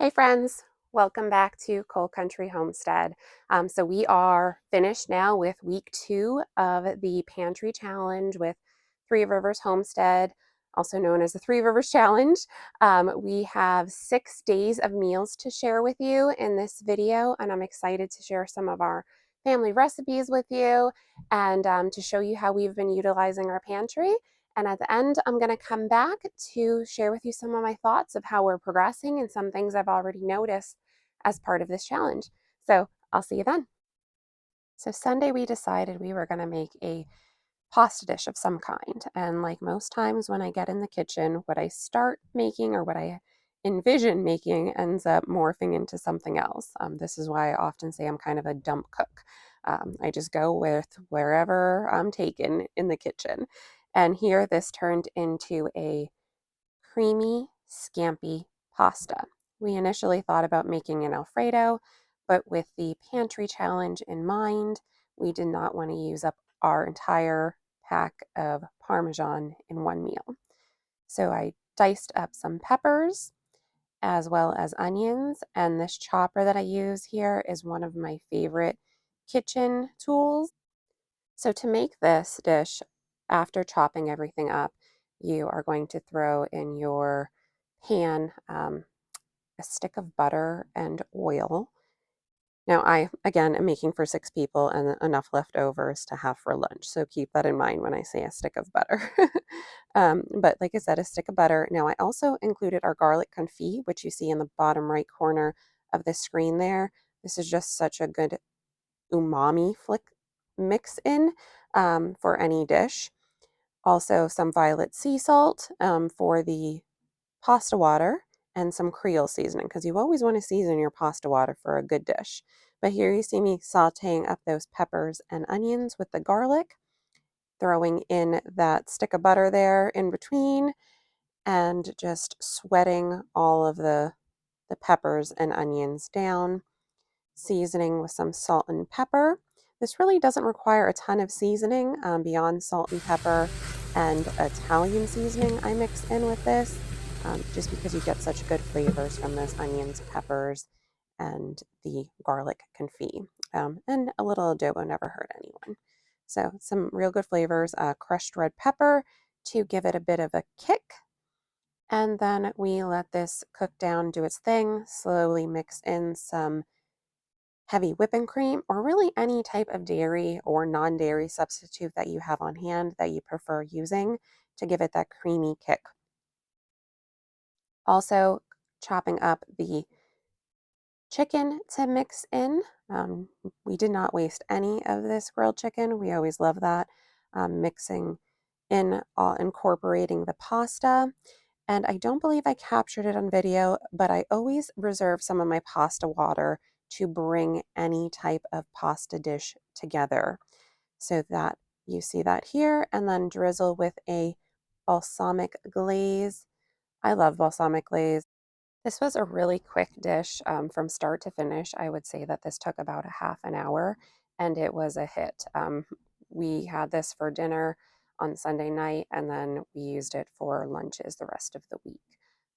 Hey friends, welcome back to Coal Country Homestead. So we are finished now with week 2 of the Pantry Challenge with Three Rivers Homestead, also known as the Three Rivers Challenge. We have 6 days of meals to share with you in this video, and I'm excited to share some of our family recipes with you and to show you how we've been utilizing our pantry. And at the end, I'm going to come back to share with you some of my thoughts of how we're progressing and some things I've already noticed as part of this challenge. So I'll see you then. So Sunday, we decided we were going to make a pasta dish of some kind. And like most times when I get in the kitchen, what I start making or what I envision making ends up morphing into something else. This is why I often say I'm kind of a dump cook. I just go with wherever I'm taken in the kitchen. And here this turned into a creamy, scampi pasta. We initially thought about making an Alfredo, but with the pantry challenge in mind, we did not want to use up our entire pack of Parmesan in one meal. So I diced up some peppers as well as onions, and this chopper that I use here is one of my favorite kitchen tools. So to make this dish, after chopping everything up, you are going to throw in your pan a stick of butter and oil. Now, I, again, am making for 6 people and enough leftovers to have for lunch. So keep that in mind when I say a stick of butter. But like I said, a stick of butter. Now, I also included our garlic confit, which you see in the bottom right corner of the screen there. This is just such a good umami flick mix in for any dish. Also, some violet sea salt for the pasta water, and some Creole seasoning because you always want to season your pasta water for a good dish. But here you see me sauteing up those peppers and onions with the garlic, throwing in that stick of butter there in between, and just sweating all of the peppers and onions down, seasoning with some salt and pepper. This really doesn't require a ton of seasoning beyond salt and pepper and Italian seasoning I mix in with this, just because you get such good flavors from those onions, peppers, and the garlic confit. And a little adobo never hurt anyone. So some real good flavors, crushed red pepper to give it a bit of a kick. And then we let this cook down, do its thing, slowly mix in some heavy whipping cream, or really any type of dairy or non-dairy substitute that you have on hand that you prefer using to give it that creamy kick. Also, chopping up the chicken to mix in. We did not waste any of this grilled chicken. We always love that. Mixing in, incorporating the pasta. And I don't believe I captured it on video, but I always reserve some of my pasta water to bring any type of pasta dish together. So that you see that here, and then drizzle with a balsamic glaze. I love balsamic glaze. This was a really quick dish from start to finish. I would say that this took about a half an hour and it was a hit. We had this for dinner on Sunday night and then we used it for lunches the rest of the week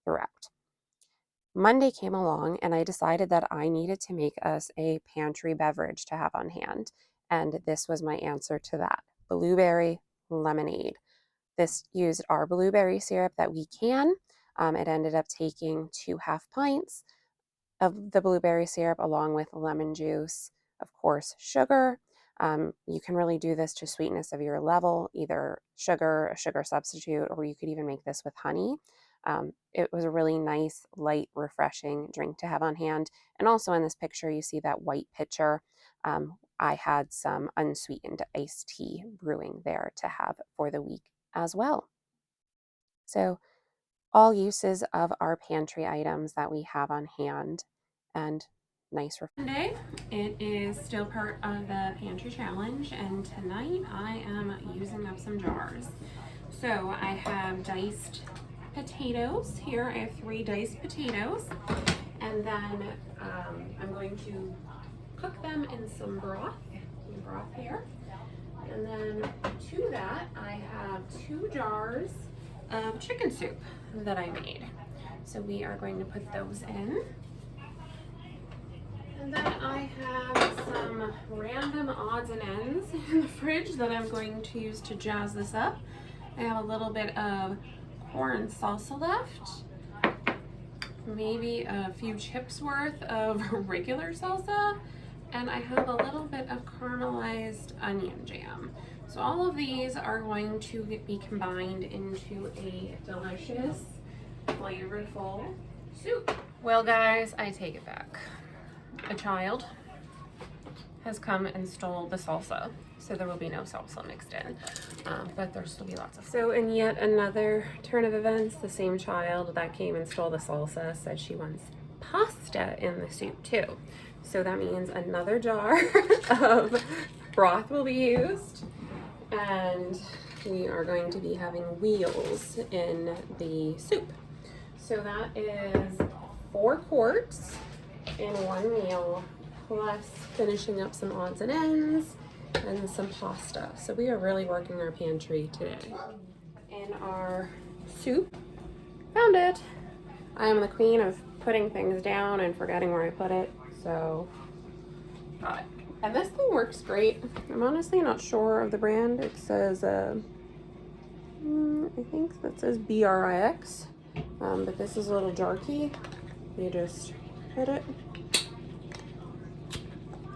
throughout. Monday came along and I decided that I needed to make us a pantry beverage to have on hand. And this was my answer to that: blueberry lemonade. This used our blueberry syrup that we can. It ended up taking 2 half pints of the blueberry syrup along with lemon juice, of course, sugar. You can really do this to sweetness of your level, either sugar, a sugar substitute, or you could even make this with honey. It was a really nice, light, refreshing drink to have on hand. And also in this picture, you see that white pitcher. I had some unsweetened iced tea brewing there to have for the week as well. So all uses of our pantry items that we have on hand, and nice Sunday. It is still part of the pantry challenge, and tonight I am using up some jars. So I have diced potatoes here. I have 3 diced potatoes, and then I'm going to cook them in some broth here. And then to that, I have 2 jars of chicken soup that I made. So we are going to put those in. And then I have some random odds and ends in the fridge that I'm going to use to jazz this up. I have a little bit of corn salsa left, maybe a few chips worth of regular salsa, and I have a little bit of caramelized onion jam. So all of these are going to be combined into a delicious, flavorful soup. Well guys, I take it back. A child has come and stole the salsa, so there will be no salsa mixed in, but there'll still be lots of fun. So in yet another turn of events, the same child that came and stole the salsa said she wants pasta in the soup too. So that means another jar of broth will be used, and we are going to be having wheels in the soup. So that is 4 quarts in one meal, plus finishing up some odds and ends and some pasta. So we are really working our pantry today. In our soup, found it. I am the queen of putting things down and forgetting where I put it, so got it. And this thing works great. I'm honestly not sure of the brand. It says, I think that says BRIX, but this is a little jar key. You just hit it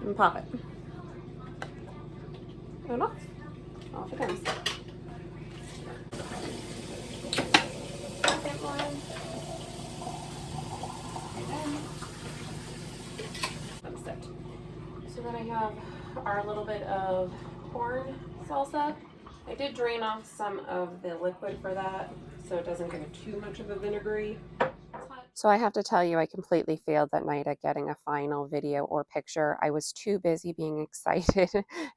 and pop it. And off it comes. Second one. And then set. So then I have our little bit of corn salsa. I did drain off some of the liquid for that, so it doesn't give it too much of a vinegary. So I have to tell you, I completely failed that night at getting a final video or picture. I was too busy being excited,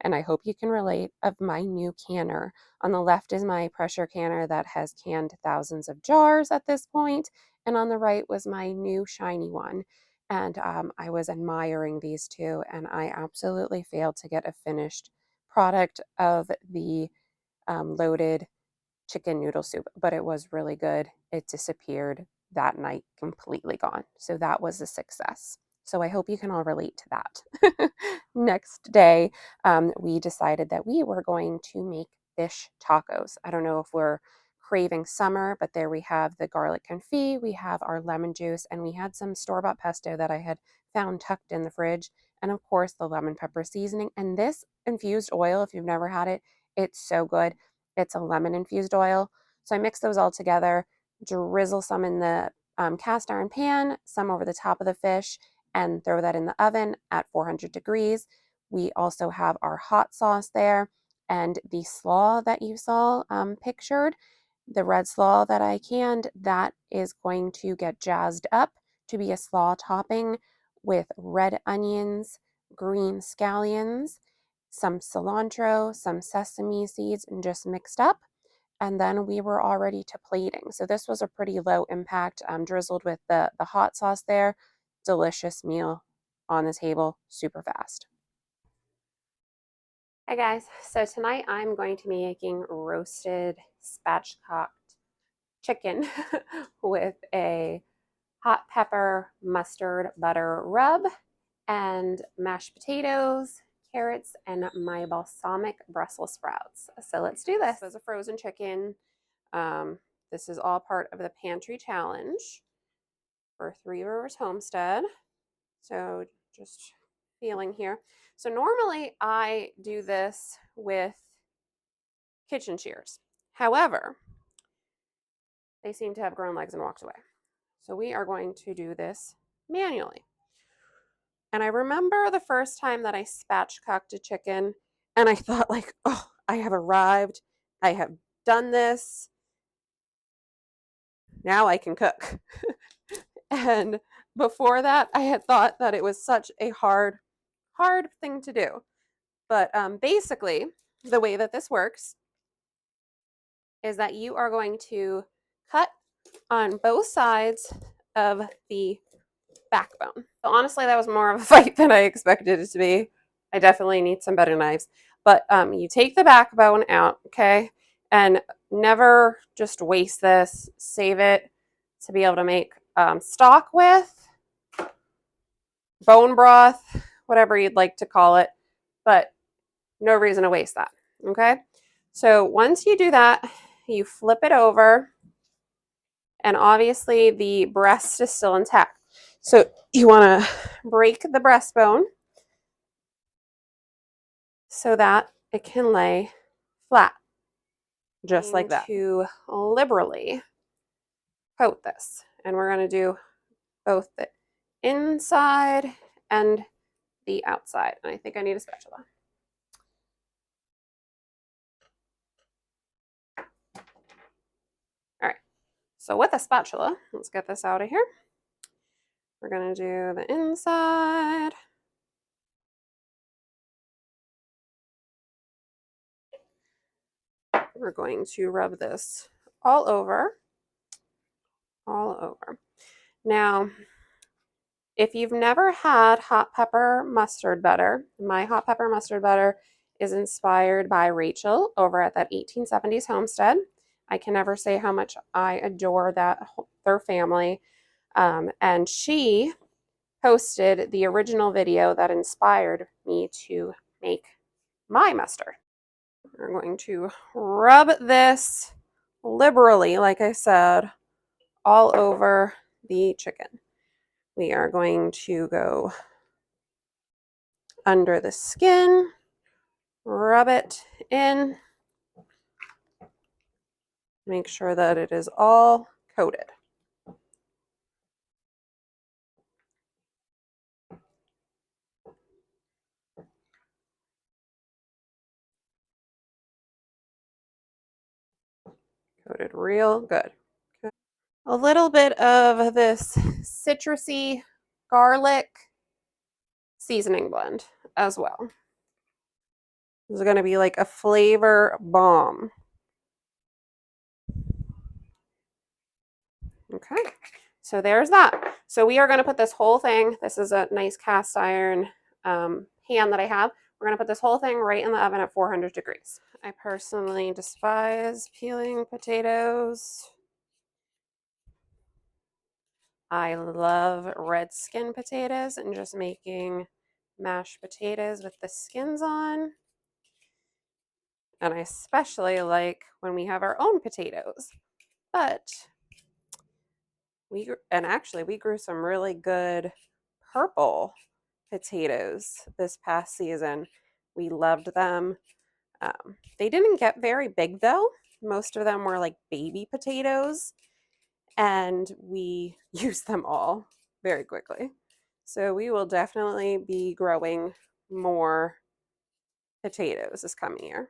and I hope you can relate, of my new canner. On the left is my pressure canner that has canned thousands of jars at this point, and on the right was my new shiny one. And I was admiring these two, and I absolutely failed to get a finished product of the loaded chicken noodle soup, but it was really good. It disappeared that night, completely gone. So that was a success. So I hope you can all relate to that. Next day, we decided that we were going to make fish tacos. I don't know if we're craving summer, but there we have the garlic confit, we have our lemon juice, and we had some store-bought pesto that I had found tucked in the fridge, and of course the lemon pepper seasoning. And this infused oil, if you've never had it, it's so good. It's a lemon infused oil. So I mix those all together, drizzle some in the cast iron pan, some over the top of the fish, and throw that in the oven at 400 degrees. We also have our hot sauce there, and the slaw that you saw pictured, the red slaw that I canned, that is going to get jazzed up to be a slaw topping with red onions, green scallions, some cilantro, some sesame seeds, and just mixed up. And then we were all ready to plating. So this was a pretty low impact, drizzled with the hot sauce there. Delicious meal on the table, super fast. Hey guys, so tonight I'm going to be making roasted spatchcocked chicken with a hot pepper mustard butter rub and mashed potatoes, carrots, and my balsamic Brussels sprouts. So let's do this. This is a frozen chicken. This is all part of the Pantry challenge for Three Rivers Homestead. So just feeling here. So normally I do this with kitchen shears. However, they seem to have grown legs and walked away. So we are going to do this manually. And I remember the first time that I spatchcocked a chicken, and I thought like, oh, I have arrived. I have done this. Now I can cook. And before that, I had thought that it was such a hard thing to do. But basically, the way that this works is that you are going to cut on both sides of the backbone. So honestly, that was more of a fight than I expected it to be. I definitely need some better knives. But you take the backbone out, okay? And never just waste this. Save it to be able to make stock with. bone broth, whatever you'd like to call it, but no reason to waste that. Okay. So once you do that, you flip it over, and obviously the breast is still intact. So you want to break the breastbone so that it can lay flat, just like that. To liberally coat this, and we're going to do both the inside and the outside. And I think I need a spatula. All right. So with a spatula, let's get this out of here. We're going to do the inside. We're going to rub this all over. All over. Now, if you've never had hot pepper mustard butter, my hot pepper mustard butter is inspired by Rachel over at that 1870s Homestead. I can never say how much I adore their family. And she posted the original video that inspired me to make my mustard. We're going to rub this liberally, like I said, all over the chicken. We are going to go under the skin, rub it in, make sure that it is all coated. Coated real good. Okay. A little bit of this citrusy garlic seasoning blend as well. This is going to be like a flavor bomb. Okay, so there's that. So we are going to put this whole thing, this is a nice cast iron pan that I have. We're going to put this whole thing right in the oven at 400 degrees. I personally despise peeling potatoes. I love red skin potatoes and just making mashed potatoes with the skins on. And I especially like when we have our own potatoes. But we grew some really good purple potatoes this past season. We loved them. They didn't get very big though. Most of them were like baby potatoes, and we used them all very quickly. So we will definitely be growing more potatoes this coming year.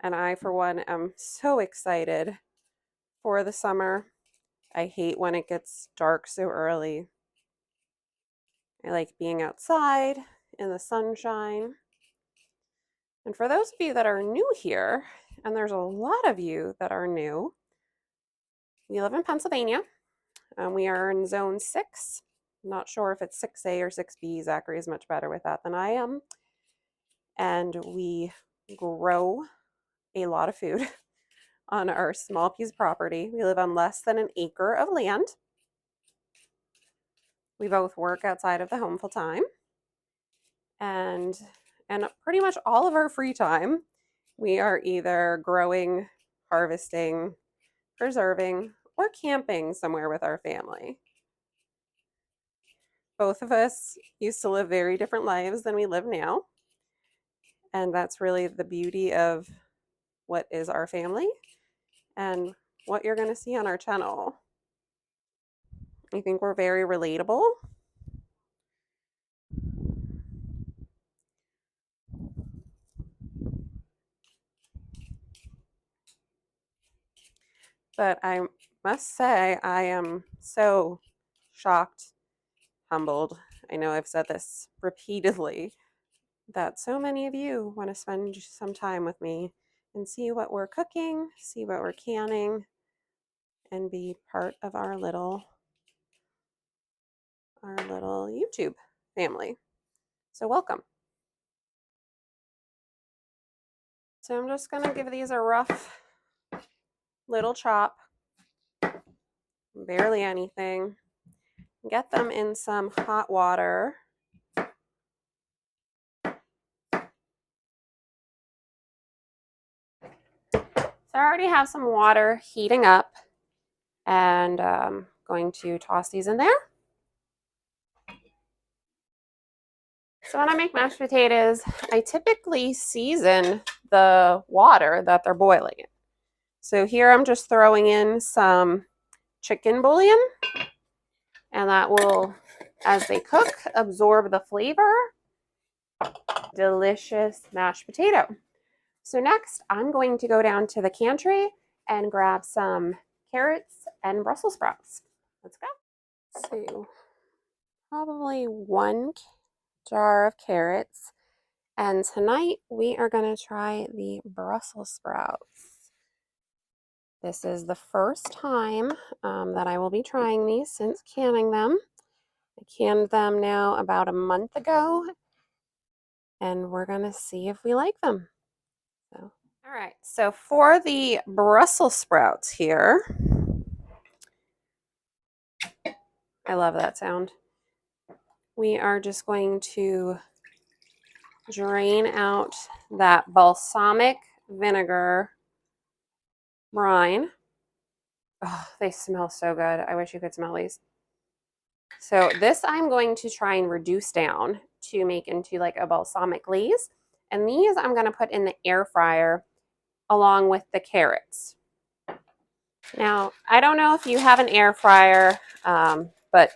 And I, for one, am so excited for the summer. I hate when it gets dark so early. I like being outside in the sunshine. And for those of you that are new here, and there's a lot of you that are new, we live in Pennsylvania. We are in zone 6. Not sure if it's 6A or 6B. Zachary is much better with that than I am. And we grow a lot of food on our small piece of property. We live on less than an acre of land. We both work outside of the home full time. And pretty much all of our free time, we are either growing, harvesting, preserving, or camping somewhere with our family. Both of us used to live very different lives than we live now. And that's really the beauty of what is our family and what you're going to see on our channel. I think we're very relatable. But I must say, I am so shocked, humbled. I know I've said this repeatedly, that so many of you want to spend some time with me and see what we're cooking, see what we're canning, and be part of our little YouTube family. So welcome. So I'm just going to give these a rough little chop. Barely anything. Get them in some hot water. So I already have some water heating up, and going to toss these in there. So when I make mashed potatoes, I typically season the water that they're boiling in. So here I'm just throwing in some chicken bouillon, and that will, as they cook, absorb the flavor. Delicious mashed potato. So next, I'm going to go down to the pantry and grab some carrots and Brussels sprouts. Let's go. So probably 1 jar of carrots. And tonight we are going to try the Brussels sprouts. This is the first time that I will be trying these since canning them. I canned them now about a month ago, and we're going to see if we like them. So, all right, so for the Brussels sprouts here, I love that sound. We are just going to drain out that balsamic vinegar brine. Oh, they smell so good. I wish you could smell these. So this I'm going to try and reduce down to make into like a balsamic glaze. And these I'm going to put in the air fryer along with the carrots. Now, I don't know if you have an air fryer, but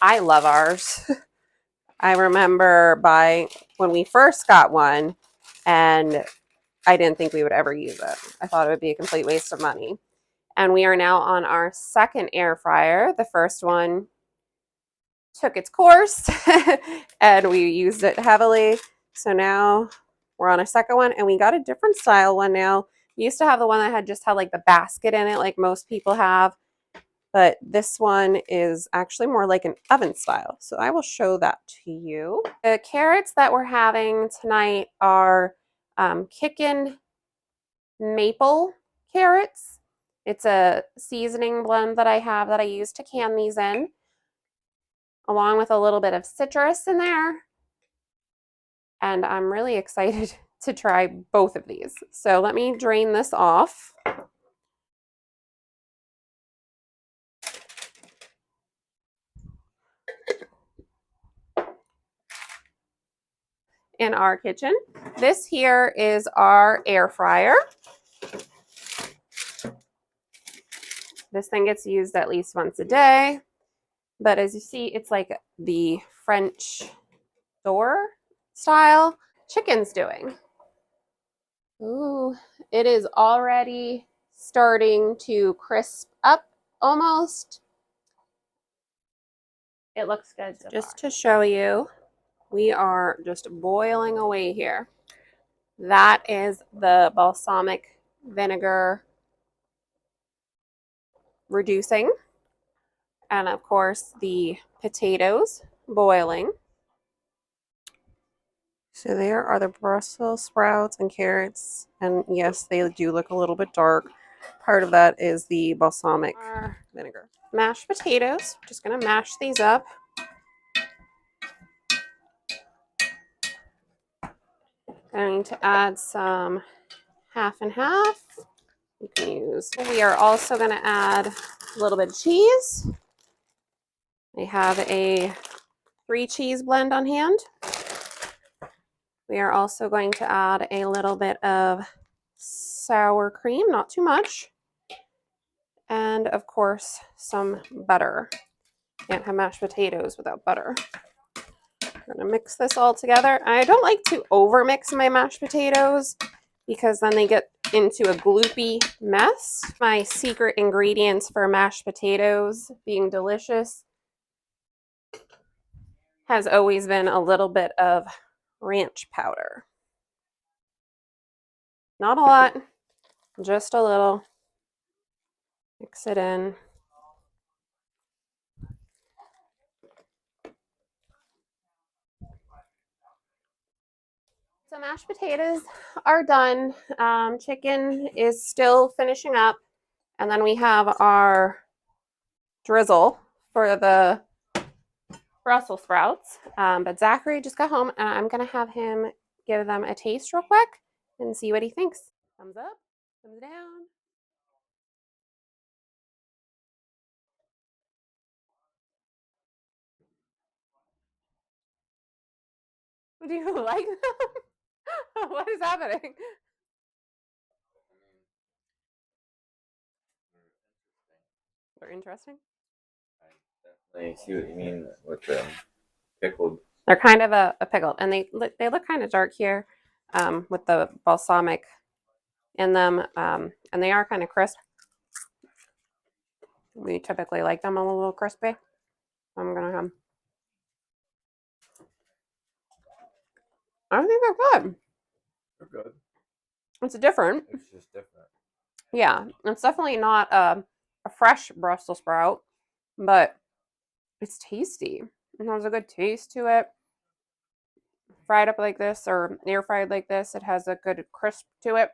I love ours. I remember when we first got one, and I didn't think we would ever use it. I thought it would be a complete waste of money. And we are now on our second air fryer. The first one took its course and we used it heavily. So now we're on a second one, and we got a different style one now. We used to have the one that just had like the basket in it like most people have, but this one is actually more like an oven style. So I will show that to you. The carrots that we're having tonight are kickin' maple carrots. It's a seasoning blend that I have that I use to can these in, along with a little bit of citrus in there. And I'm really excited to try both of these. So let me drain this off. In our kitchen, this here is our air fryer. This thing gets used at least once a day, but as you see, it's like the French door style. Chicken's doing. Ooh, it is already starting to crisp up almost. It looks good so just far. To show you, we are just boiling away here. That is the balsamic vinegar reducing. And of course, the potatoes boiling. So there are the Brussels sprouts and carrots. And yes, they do look a little bit dark. Part of that is the balsamic vinegar. Mashed potatoes. Just going to mash these up. Going to add some half and half. You can use. We are also going to add a little bit of cheese. I have a 3 cheese blend on hand. We are also going to add a little bit of sour cream, not too much. And of course, some butter. Can't have mashed potatoes without butter. I'm going to mix this all together. I don't like to over mix my mashed potatoes because then they get into a gloopy mess. My secret ingredients for mashed potatoes being delicious has always been a little bit of ranch powder. Not a lot, just a little. Mix it in. So mashed potatoes are done. Chicken is still finishing up. And then we have our drizzle for the Brussels sprouts. But Zachary just got home, and I'm gonna have him give them a taste real quick and see what he thinks. Thumbs up, thumbs down. Do you like them? What is happening? They're interesting. I see what you mean with the pickled. They're kind of a pickled, and they look kind of dark here, with the balsamic in them, and they are kind of crisp. We typically like them a little crispy. I'm gonna have. I think they're good. They're good. It's different. It's just different. Yeah, it's definitely not a fresh Brussels sprout, but it's tasty. It has a good taste to it. Fried up like this or air fried like this, it has a good crisp to it.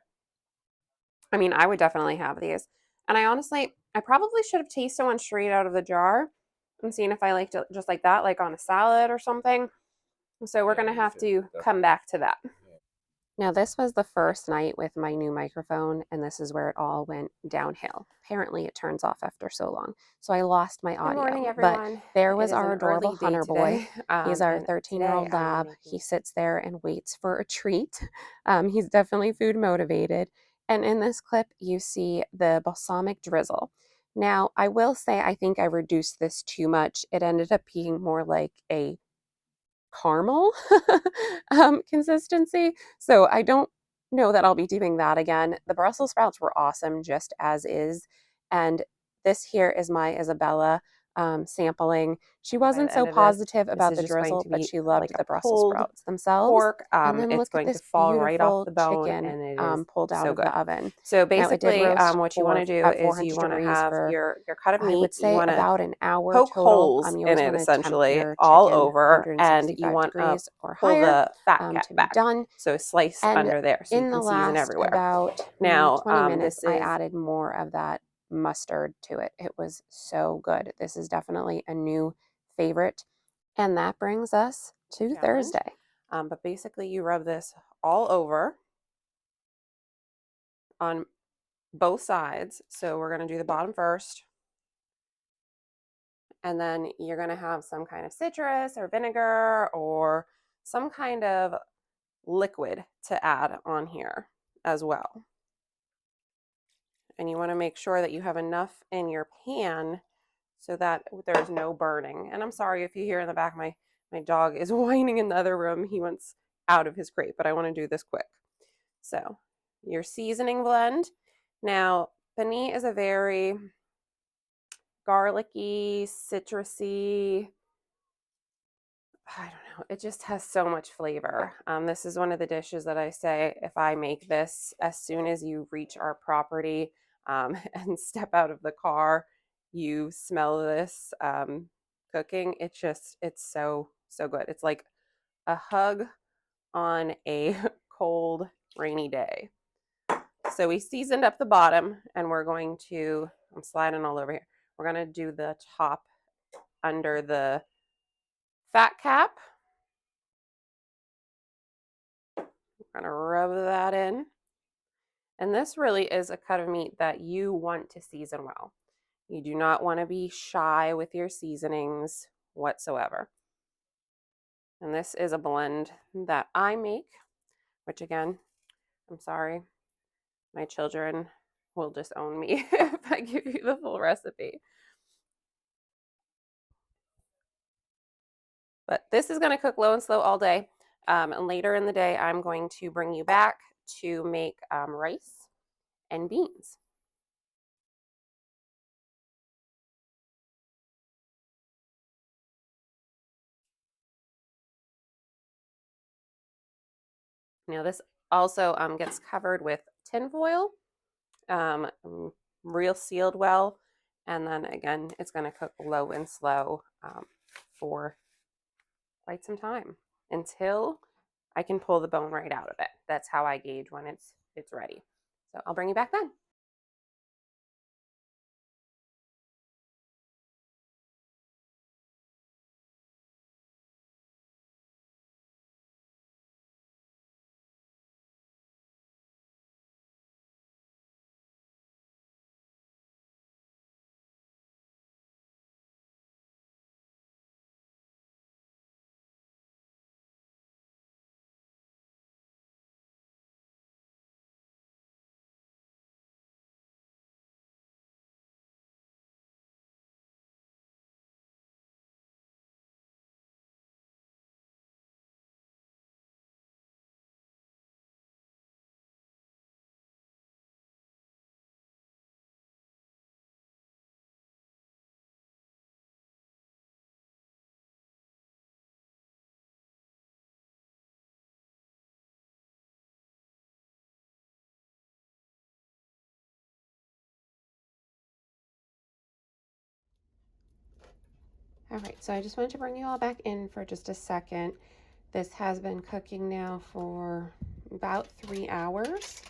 I mean, I would definitely have these. And I probably should have tasted one straight out of the jar and seen if I liked it just like that, like on a salad or something. So we're going to have to come back to that. Now, this was the first night with my new microphone, and this is where it all went downhill. Apparently, it turns off after so long. So I lost my audio. Good morning, everyone. But there was our adorable hunter boy. He's our 13-year-old lab. He sits there and waits for a treat. He's definitely food motivated. And in this clip, you see the balsamic drizzle. Now, I will say I think I reduced this too much. It ended up being more like a caramel consistency. So I don't know that I'll be doing that again. The Brussels sprouts were awesome just as is. And this here is my Isabella sampling. She wasn't so positive about the drizzle, but she loved the Brussels sprouts themselves. Pork, And then it's look at going to this fall right off the beautiful bone, chicken and it is pulled out so of good. the oven. So Now, it did basically, roast what you want to do at is 400 you want to degrees have for, your cut of I would meat. You say, want to about an hour poke total. holes You in always it want to tempt essentially your all chicken over, and 165 you want to degrees or pull higher the fat to be back. done. So slice And under there so you in the can season last everywhere. about Now, 20 minutes, this I is added more of that mustard to it. It was so good. This is definitely a new favorite. And that brings us to Thursday. But basically, you rub this all over on both sides. So we're going to do the bottom first. And then you're going to have some kind of citrus or vinegar or some kind of liquid to add on here as well. And you want to make sure that you have enough in your pan so that there's no burning. And I'm sorry if you hear in the back my dog is whining in the other room. He wants out of his crate, but I want to do this quick. So your seasoning blend. Now, pani is a very garlicky, citrusy, I don't know, it just has so much flavor. This is one of the dishes that I say, if I make this as soon as you reach our property and step out of the car, you smell this cooking. It's so good. It's like a hug on a cold, rainy day. So we seasoned up the bottom, and we're going to, I'm sliding all over here. We're going to do the top under the fat cap. We're going to rub that in. And this really is a cut of meat that you want to season well. You do not want to be shy with your seasonings whatsoever. And this is a blend that I make, which again, I'm sorry, my children will disown me if I give you the full recipe. But this is going to cook low and slow all day. And later in the day, I'm going to bring you back to make rice and beans. Now this also gets covered with tin foil, real sealed well, and then again, it's going to cook low and slow for quite some time until I can pull the bone right out of it. That's how I gauge when it's ready. So I'll bring you back then. All right, so I just wanted to bring you all back in for just a second. This has been cooking now for about 3 hours,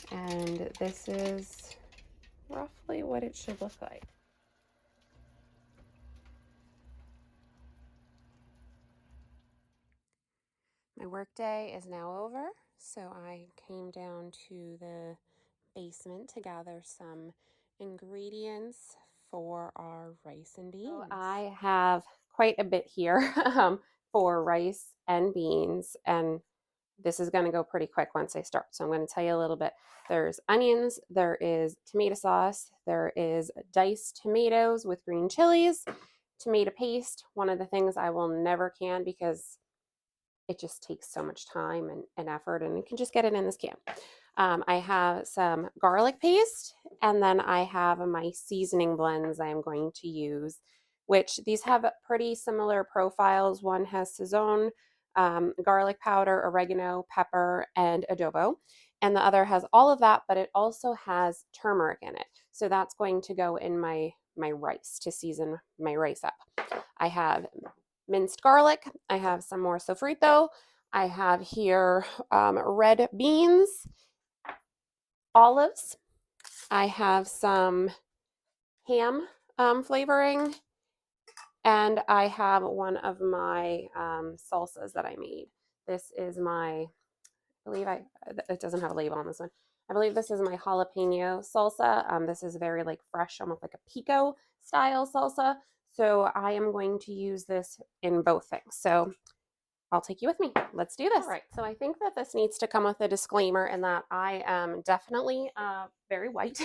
and this is roughly what it should look like. My workday is now over, so I came down to the basement to gather some ingredients for our rice and beans. So I have quite a bit here for rice and beans, and this is going to go pretty quick once I start. So I'm going to tell you a little bit. There's onions, there is tomato sauce, there is diced tomatoes with green chilies, tomato paste. One of the things I will never can because it just takes so much time and effort, and you can just get it in this can. I have some garlic paste, and then I have my seasoning blends I'm going to use, which these have pretty similar profiles. One has Sazón, garlic powder, oregano, pepper, and adobo. And the other has all of that, but it also has turmeric in it. So that's going to go in my rice to season my rice up. I have minced garlic. I have some more sofrito. I have here red beans, olives. I have some ham flavoring, and I have one of my salsas that I made. This is my, it doesn't have a label on this one. I believe this is my jalapeno salsa. This is very like fresh, almost like a pico style salsa. So I am going to use this in both things. So I'll take you with me. Let's do this. All right, so I think that this needs to come with a disclaimer in that I am definitely very white.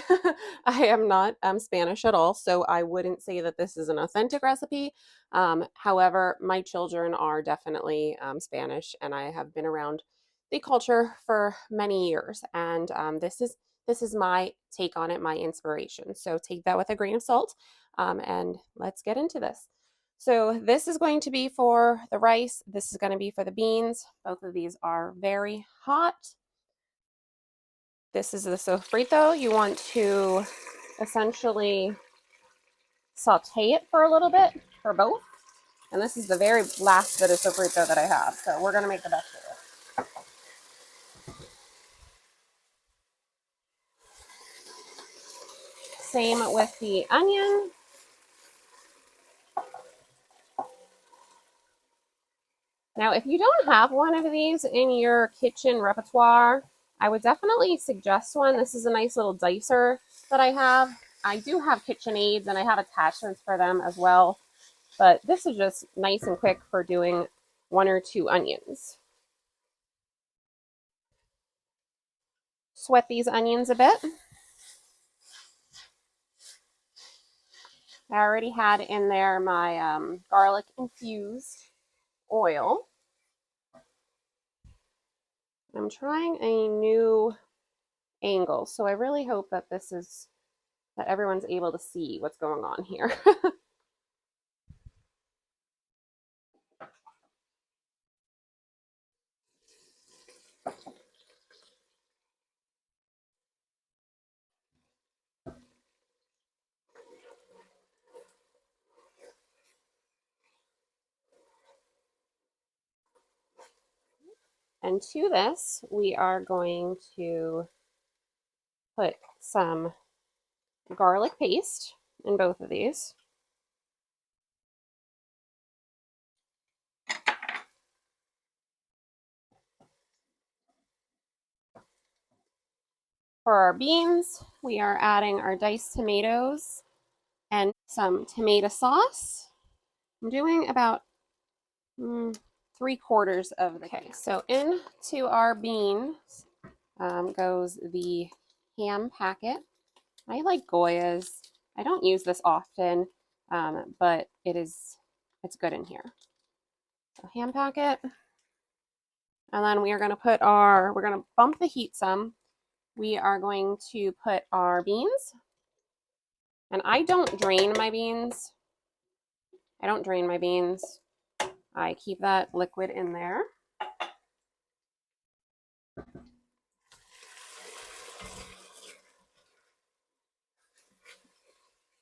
I am not Spanish at all, so I wouldn't say that this is an authentic recipe. However, my children are definitely Spanish, and I have been around the culture for many years, and this is my take on it, my inspiration. So take that with a grain of salt, and let's get into this. So this is going to be for the rice. This is going to be for the beans. Both of these are very hot. This is the sofrito. You want to essentially saute it for a little bit for both. And this is the very last bit of sofrito that I have. So we're going to make the best of it. Same with the onion. Now, if you don't have one of these in your kitchen repertoire, I would definitely suggest one. This is a nice little dicer that I have. I do have KitchenAids and I have attachments for them as well, but this is just nice and quick for doing 1 or 2 onions. Sweat these onions a bit. I already had in there my garlic infused oil. I'm trying a new angle, so I really hope that that everyone's able to see what's going on here. And to this, we are going to put some garlic paste in both of these. For our beans, we are adding our diced tomatoes and some tomato sauce. I'm doing about 3/4 of the. Okay, so into our beans goes the ham packet. I like Goya's. I don't use this often, but it's good in here. So ham packet. And then we are going to we're going to bump the heat some. We are going to put our beans. And I don't drain my beans. I keep that liquid in there.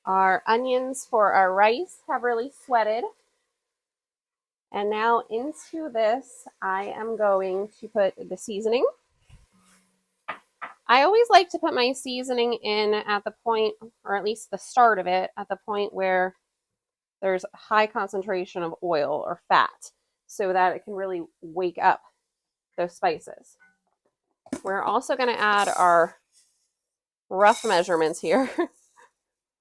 Our onions for our rice have really sweated. And now into this, I am going to put the seasoning. I always like to put my seasoning in at the point, or at least the start of it, at the point where there's a high concentration of oil or fat so that it can really wake up those spices. We're also going to add our rough measurements here.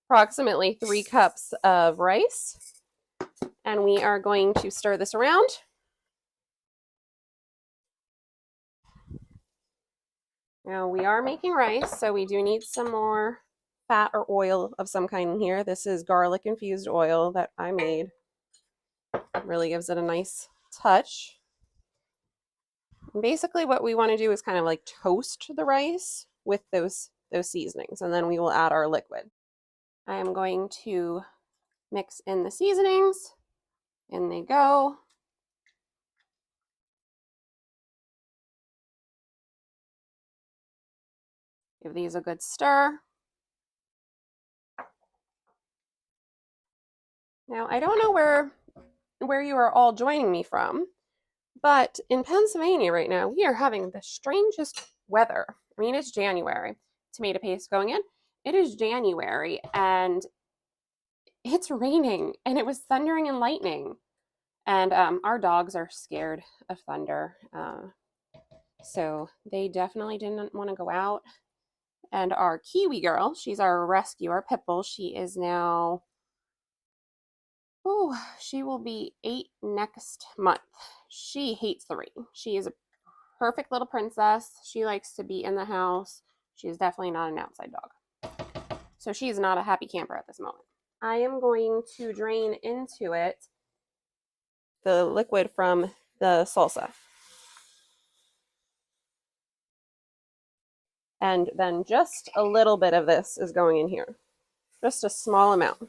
Approximately 3 cups of rice. And we are going to stir this around. Now we are making rice, so we do need some more fat or oil of some kind in here. This is garlic infused oil that I made. It really gives it a nice touch. And basically what we want to do is kind of like toast the rice with those seasonings, and then we will add our liquid. I am going to mix in the seasonings. In they go. Give these a good stir. Now, I don't know where you are all joining me from, but in Pennsylvania right now, we are having the strangest weather. I mean, it's January. Tomato paste going in. It is January and it's raining and it was thundering and lightning. And our dogs are scared of thunder. So they definitely didn't want to go out. And our Kiwi girl, she's our rescue, our pit bull. She is now, oh, she will be 8 next month. She hates the rain. She is a perfect little princess. She likes to be in the house. She is definitely not an outside dog. So she is not a happy camper at this moment. I am going to drain into it the liquid from the salsa. And then just a little bit of this is going in here. Just a small amount.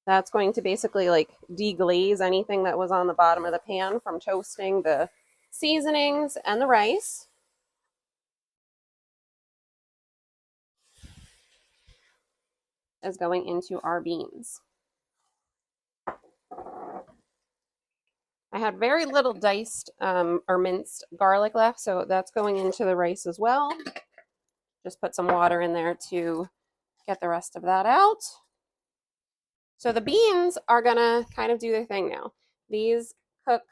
That's going to basically like deglaze anything that was on the bottom of the pan from toasting the seasonings and the rice. Is going into our beans. I had very little diced or minced garlic left, so that's going into the rice as well. Just put some water in there to get the rest of that out. So the beans are gonna kind of do their thing now. These cook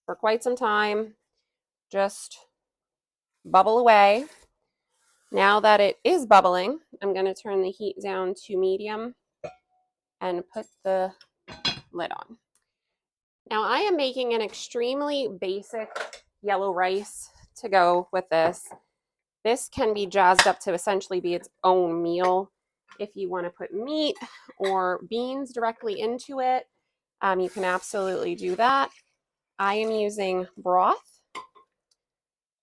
for quite some time, just bubble away. Now that it is bubbling, I'm gonna turn the heat down to medium and put the lid on. Now I am making an extremely basic yellow rice to go with this. This can be jazzed up to essentially be its own meal. If you want to put meat or beans directly into it, you can absolutely do that. I am using broth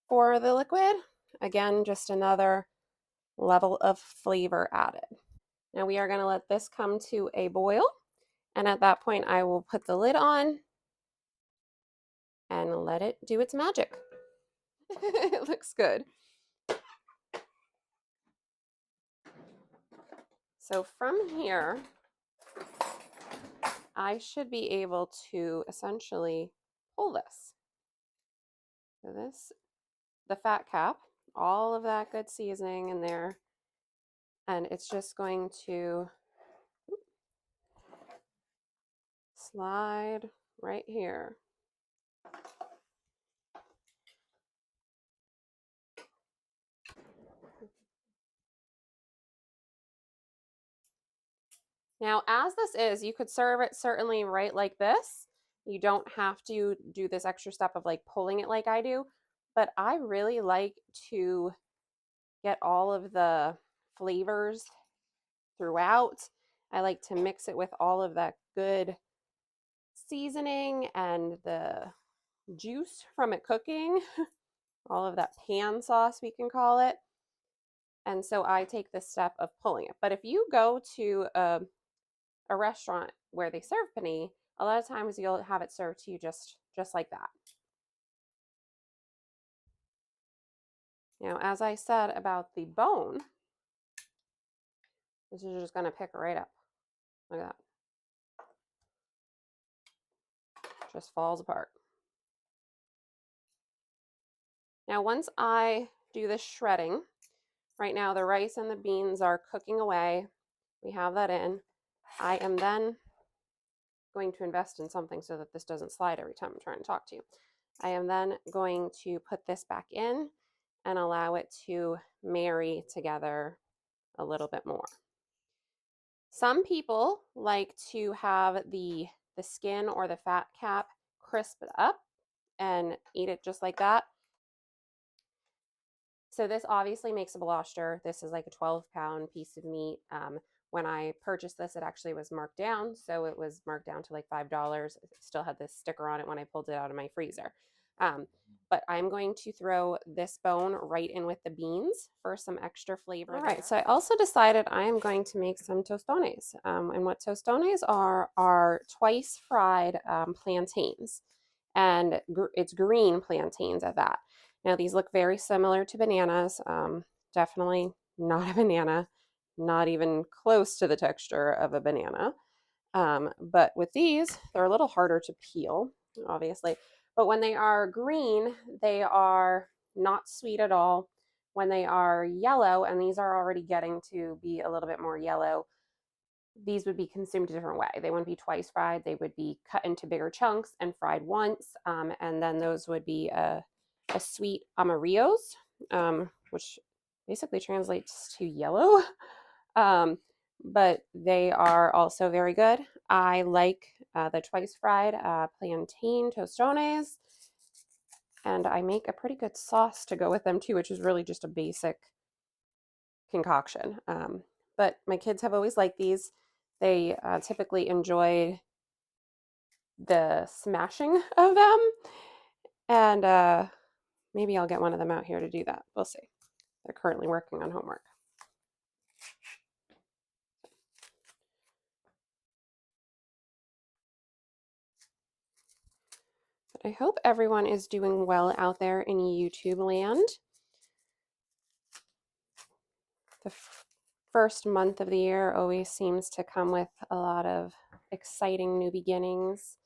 for the liquid. Again, just another level of flavor added. Now we are going to let this come to a boil. And at that point, I will put the lid on and let it do its magic. It looks good. So from here, I should be able to essentially pull this. So this, the fat cap, all of that good seasoning in there, and it's just going to slide right here. Now, as this is, you could serve it certainly right like this. You don't have to do this extra step of like pulling it like I do, but I really like to get all of the flavors throughout. I like to mix it with all of that good seasoning and the juice from it cooking, all of that pan sauce, we can call it. And so I take the step of pulling it. But if you go to a restaurant where they serve panini, a lot of times you'll have it served to you just like that. Now, as I said about the bone, This is just going to pick right up. Look at that. Just falls apart. Now, once I do this shredding, right now the rice and the beans are cooking away. We have that in. I am then going to invest in something so that this doesn't slide every time I'm trying to talk to you. I am then going to put this back in and allow it to marry together a little bit more. Some people like to have the skin or the fat cap crisp up and eat it just like that. So this obviously makes a bluster. This is like a 12-pound piece of meat. When I purchased this, it actually was marked down. So it was marked down to like $5. It still had this sticker on it when I pulled it out of my freezer. But I'm going to throw this bone right in with the beans for some extra flavor. All right, so I also decided I am going to make some tostones. And what tostones are twice fried plantains. And it's green plantains at that. Now these look very similar to bananas. Definitely not a banana, not even close to the texture of a banana. But with these, they're a little harder to peel, obviously. But when they are green, they are not sweet at all. When they are yellow, and these are already getting to be a little bit more yellow, these would be consumed a different way. They wouldn't be twice fried. They would be cut into bigger chunks and fried once. And then those would be a sweet amarillos, which basically translates to yellow. But they are also very good. I like the twice fried plantain tostones. And I make a pretty good sauce to go with them too, which is really just a basic concoction. But my kids have always liked these. They typically enjoy the smashing of them. And maybe I'll get one of them out here to do that. We'll see. They're currently working on homework. But I hope everyone is doing well out there in YouTube land. The first month of the year always seems to come with a lot of exciting new beginnings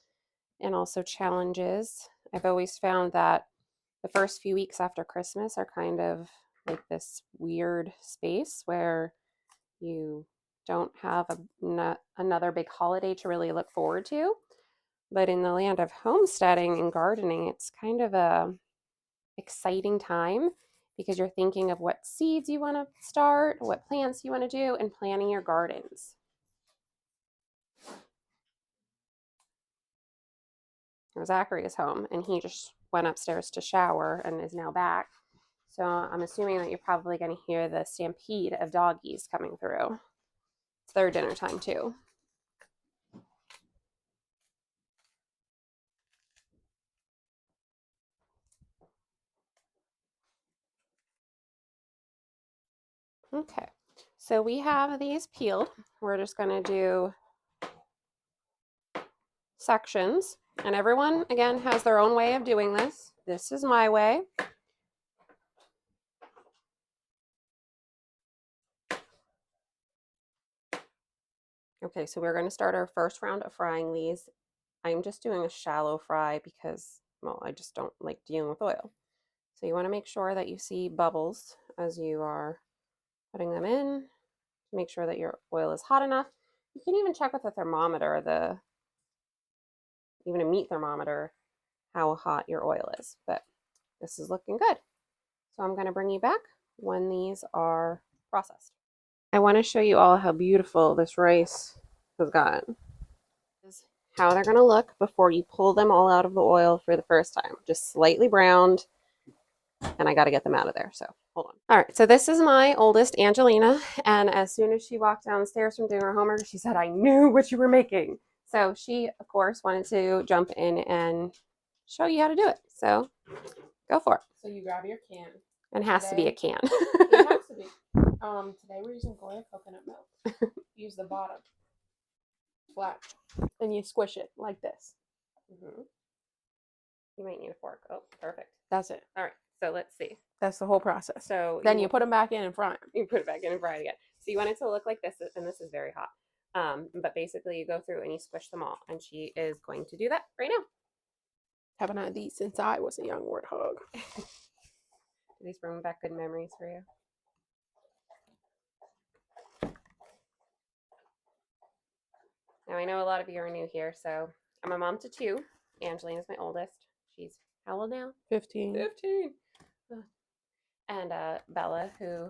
and also challenges. I've always found that the first few weeks after Christmas are kind of like this weird space where you don't have another big holiday to really look forward to. But in the land of homesteading and gardening, it's kind of a exciting time because you're thinking of what seeds you want to start, what plants you want to do, and planning your gardens. Zachary is home and he just went upstairs to shower and is now back. So I'm assuming that you're probably going to hear the stampede of doggies coming through. It's their dinner time too. Okay, so we have these peeled. We're just going to do sections, and everyone again has their own way of doing this. This is my way. Okay, so we're going to start our first round of frying these. I'm just doing a shallow fry because, well, I just don't like dealing with oil. So you want to make sure that you see bubbles as you are putting them in. Make sure that your oil is hot enough. You can even check with a thermometer, even a meat thermometer, how hot your oil is. But this is looking good. So I'm going to bring you back when these are processed. I want to show you all how beautiful this rice has gotten. This is how they're going to look before you pull them all out of the oil for the first time. Just slightly browned, and I got to get them out of there. So hold on. All right, so this is my oldest, Angelina, and as soon as she walked downstairs from doing her homework, she said, I knew what you were making. So she, of course, wanted to jump in and show you how to do it. So go for it. So you grab your can. And it has to be a can. It has to be. Today we're using Goya coconut milk. Use the bottom flat, and you squish it like this. Mm-hmm. You might need a fork. Oh, perfect. That's it. All right, so let's see. That's the whole process. So then you put them back in and fry them. You put it back in and fry it again. So you want it to look like this, and this is very hot. But basically, you go through and you squish them all, and she is going to do that right now. Haven't had these since I was a young warthog. Do these bring back good memories for you? Now, I know a lot of you are new here, so I'm a mom to two. Angelina's my oldest. She's how old now? 15. 15. And Bella, who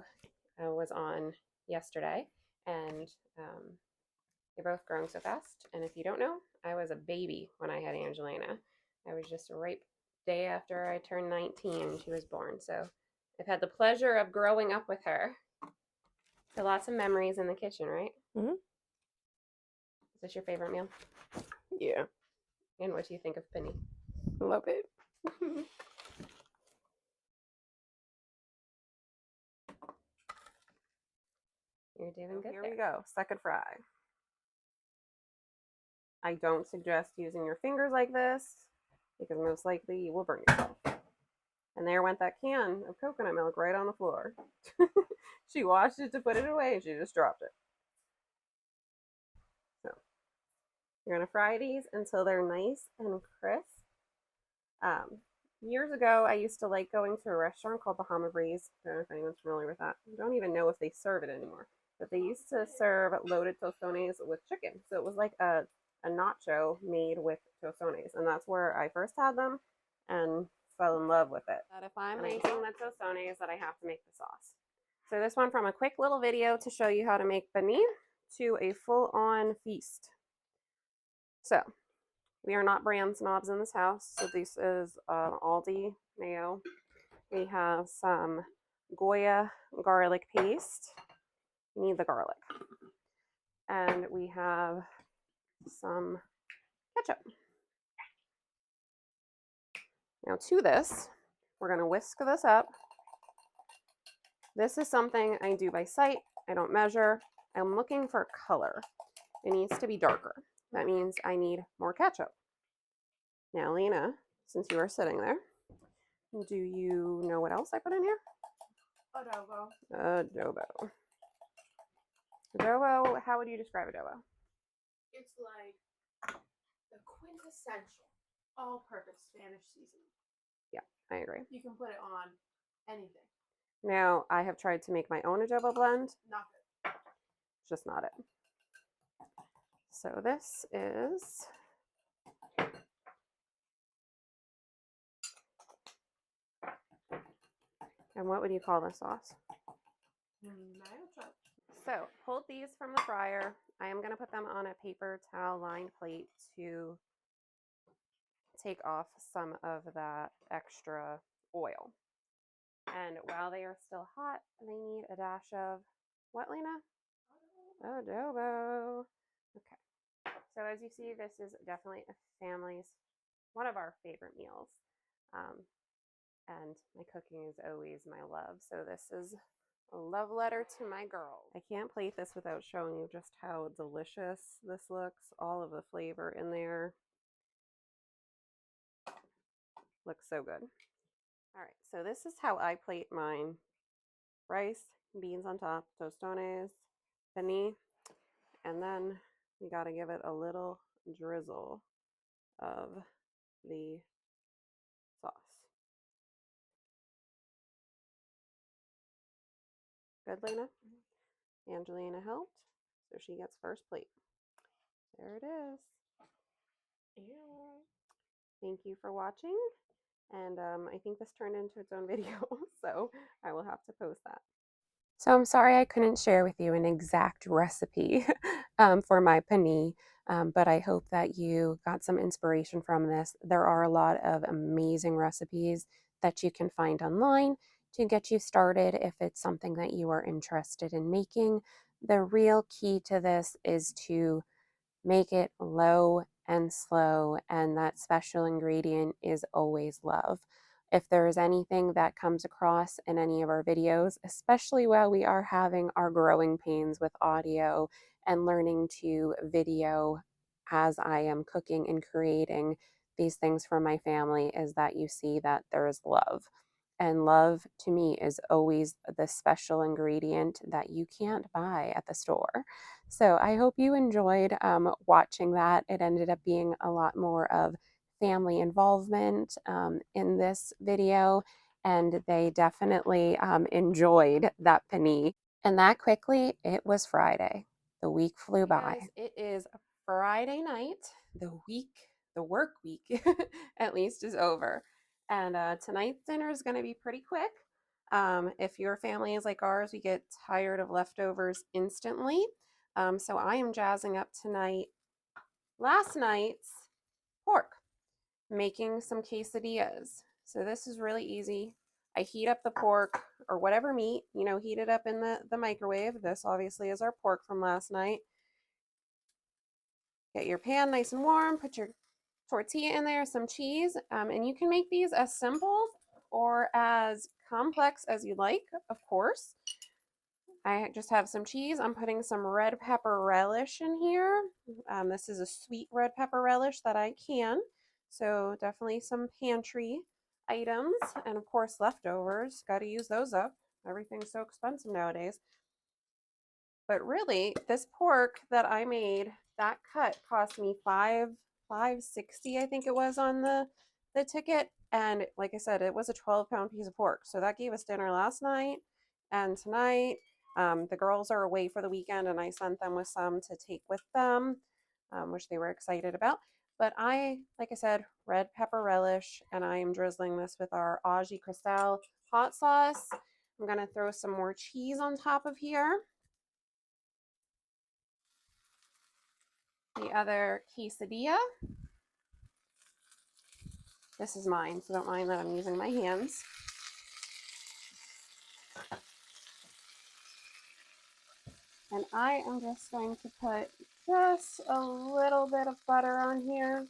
was on yesterday, and they're both growing so fast. And if you don't know, I was a baby when I had Angelina. I was just right day after I turned 19, she was born. So I've had the pleasure of growing up with her. So lots of memories in the kitchen, right? Mm-hmm. Is this your favorite meal? Yeah. And what do you think of Penny? Love it. You're doing good. Here there. we go. Second fry. I don't suggest using your fingers like this because most likely you will burn yourself. And there went that can of coconut milk right on the floor. She washed it to put it away and she just dropped it. So you're going to fry these until they're nice and crisp. Years ago, I used to like going to a restaurant called Bahama Breeze. I don't know if anyone's familiar with that. I don't even know if they serve it anymore. But they used to serve loaded tostones with chicken. So it was like a nacho made with tostones. And that's where I first had them and fell in love with it. That if I'm making the tostones, that I have to make the sauce. So this one from a quick little video to show you how to make penne to a full-on feast. So we are not brand snobs in this house. So this is Aldi mayo. We have some Goya garlic paste. You need the garlic. And we have some ketchup. Now to this, we're going to whisk this up. This is something I do by sight. I don't measure. I'm looking for color. It needs to be darker. That means I need more ketchup. Now, Lena, since you are sitting there, do you know what else I put in here? Adobo. Adobo. Adobo, how would you describe adobo? It's like the quintessential all-purpose Spanish seasoning. Yeah, I agree. You can put it on anything. Now, I have tried to make my own adobo blend. Not good. It's just not it. So this is and what would you call this sauce? Mayo. So pulled these from the fryer. I am going to put them on a paper towel lined plate to take off some of that extra oil. And while they are still hot, they need a dash of what, Lena? Adobo. Okay. So as you see, this is definitely a family's, one of our favorite meals. And my cooking is always my love. So this is a love letter to my girl. I can't plate this without showing you just how delicious this looks. All of the flavor in there. Looks so good. All right, so this is how I plate mine. Rice, beans on top, tostones, penne, and then you gotta give it a little drizzle of the sauce. Good, Lena? Angelina helped, so she gets first plate. There it is. Thank you for watching. And I think this turned into its own video, so I will have to post that. So I'm sorry I couldn't share with you an exact recipe for my penne, but I hope that you got some inspiration from this. There are a lot of amazing recipes that you can find online to get you started if it's something that you are interested in making. The real key to this is to make it low and slow, and that special ingredient is always love. If there is anything that comes across in any of our videos, especially while we are having our growing pains with audio and learning to video as I am cooking and creating these things for my family, is that you see that there is love. And love to me is always the special ingredient that you can't buy at the store. So I hope you enjoyed watching that. It ended up being a lot more of family involvement in this video, and they definitely enjoyed that panini. And that quickly, it was Friday. The week flew by. Guys, it is Friday night. The work week, at least, is over. And tonight's dinner is going to be pretty quick. If your family is like ours, we get tired of leftovers instantly. So I am jazzing up tonight last night's pork, making some quesadillas. So this is really easy. I heat up the pork or whatever meat, heat it up in the microwave. This obviously is our pork from last night. Get your pan nice and warm, put your tortilla in there, some cheese, and you can make these as simple or as complex as you like, of course. I just have some cheese. I'm putting some red pepper relish in here. This is a sweet red pepper relish that I can. So definitely some pantry items, and of course leftovers. Got to use those up. Everything's so expensive nowadays. But really, this pork that I made, that cut cost me $5.60, I think it was on the ticket. And like I said, it was a 12-pound piece of pork. So that gave us dinner last night and tonight. The girls are away for the weekend, and I sent them with some to take with them, which they were excited about. But like I said, red pepper relish, and I am drizzling this with our Aji Cristal hot sauce. I'm going to throw some more cheese on top of here. The other quesadilla. This is mine, so don't mind that I'm using my hands. And I am just going to put just a little bit of butter on here.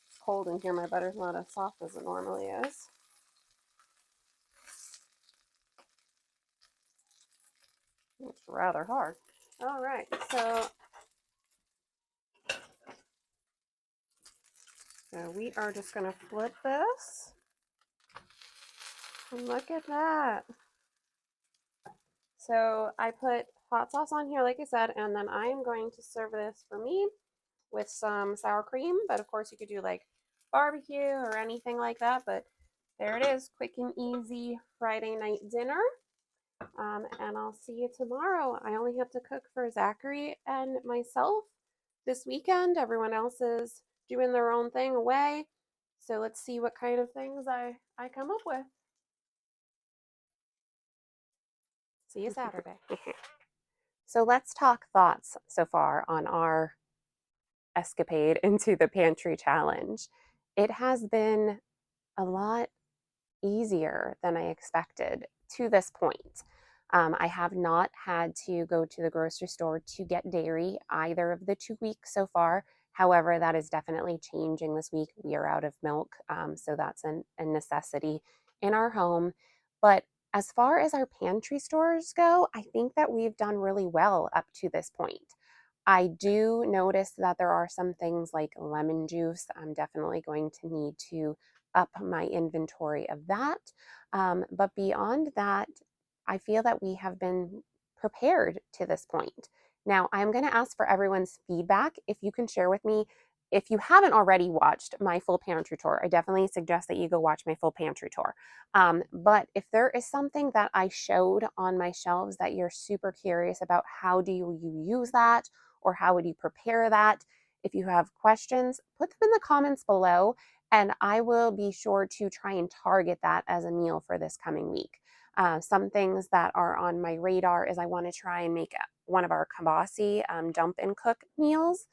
It's cold in here. My butter's not as soft as it normally is. It's rather hard. All right, so we are just going to flip this. And look at that. So I put hot sauce on here, like I said, and then I am going to serve this for me with some sour cream, but of course you could do like barbecue or anything like that. But there it is, quick and easy Friday night dinner. And I'll see you tomorrow. I only have to cook for Zachary and myself this weekend. Everyone else is doing their own thing away. So let's see what kind of things I come up with. See you Saturday. So let's talk thoughts so far on our escapade into the pantry challenge. It has been a lot easier than I expected to this point. I have not had to go to the grocery store to get dairy either of the 2 weeks so far. However, that is definitely changing this week. We are out of milk, so that's a necessity in our home. But as far as our pantry stores go, I think that we've done really well up to this point. I do notice that there are some things like lemon juice. I'm definitely going to need to up my inventory of that. But beyond that, I feel that we have been prepared to this point. Now, I'm going to ask for everyone's feedback. If you can share with me, if you haven't already watched my full pantry tour, I definitely suggest that you go watch my full pantry tour. But if there is something that I showed on my shelves that you're super curious about, how do you use that? Or how would you prepare that? If you have questions, put them in the comments below, and I will be sure to try and target that as a meal for this coming week. Some things that are on my radar is I want to try and make one of our kibasi dump and cook meals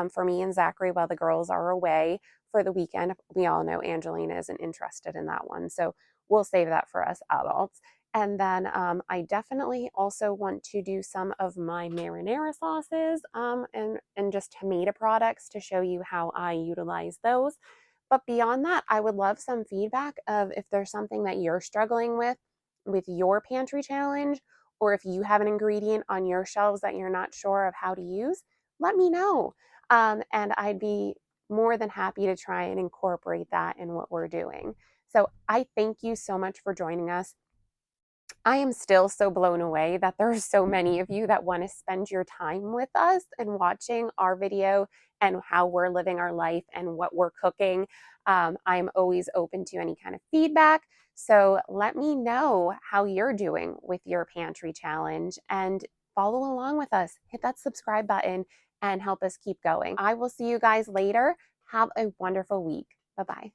for me and Zachary while the girls are away for the weekend. We all know Angelina isn't interested in that one, so we'll save that for us adults. And then I definitely also want to do some of my marinara sauces and just tomato products to show you how I utilize those. But beyond that, I would love some feedback of if there's something that you're struggling with your pantry challenge, or if you have an ingredient on your shelves that you're not sure of how to use, let me know. And I'd be more than happy to try and incorporate that in what we're doing. So I thank you so much for joining us. I am still so blown away that there are so many of you that want to spend your time with us and watching our video and how we're living our life and what we're cooking. I'm always open to any kind of feedback. So let me know how you're doing with your pantry challenge and follow along with us. Hit that subscribe button and help us keep going. I will see you guys later. Have a wonderful week. Bye bye.